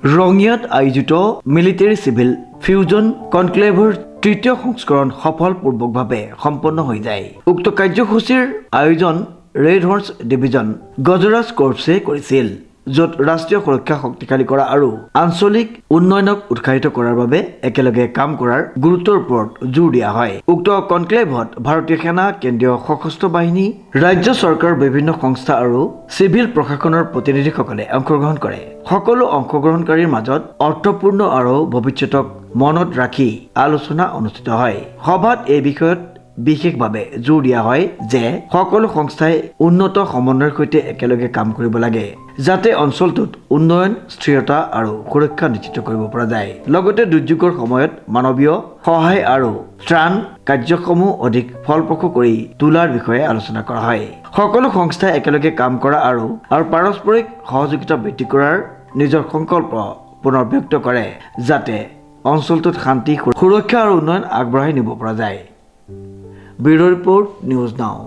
ৰঙিয়াত আয়োজিত military civil fusion কনক্লেভৰ তৃতীয় সংস্কৰণ সফলপূৰ্বকভাৱে সম্পন্ন হৈ যায়। উক্ত কাৰ্যসূচীৰ আয়োজন ৰেড হৰ্চ ডিভিজন গজৰাজ কৰ্পছে কৰিছিল, য'ত ৰাষ্ট্ৰীয় সুৰক্ষা শক্তিশালী কৰা আৰু আঞ্চলিক উন্নয়নক উৎসাহিত কৰাৰ বাবে একেলগে কাম কৰাৰ গুৰুত্বৰ ওপৰত জোৰ দিয়া হয়। উক্ত কনক্লেভত ভাৰতীয় সেনা, কেন্দ্ৰীয় সশস্ত্ৰ বাহিনী, ৰাজ্য চৰকাৰৰ বিভিন্ন সংস্থা আৰু চিভিল প্ৰশাসনৰ প্ৰতিনিধিসকলে অংশগ্ৰহণ কৰে। সকলো অংশগ্ৰহণকাৰীৰ মাজত অৰ্থপূৰ্ণ আৰু ভৱিষ্যতক মনত ৰাখি আলোচনা অনুষ্ঠিত হয়। সভাত এই বিষয়ত বিশেষভাৱে জোৰ দিয়া হয় যে সকলো সংস্থাই উন্নত সমন্বয়ৰ সৈতে একেলগে কাম কৰিব লাগে, যাতে অঞ্চলটোত উন্নয়ন, স্থিৰতা আৰু সুৰক্ষা নিশ্চিত কৰিব পৰা যায়। লগতে দুৰ্যোগৰ সময়ত মানৱীয় সহায় আৰু ত্ৰাণ কাৰ্যসমূহ অধিক ফলপ্ৰসূ কৰি তোলাৰ বিষয়ে আলোচনা কৰা হয়। সকলো সংস্থাই একেলগে কাম কৰা আৰু পাৰস্পৰিক সহযোগিতা বৃদ্ধি কৰাৰ নিজৰ সংকল্প পুনৰ ব্যক্ত কৰে, যাতে অঞ্চলটোত শান্তি, সুৰক্ষা আৰু উন্নয়ন আগবঢ়াই নিব পৰা যায়। Bureau' report, news now.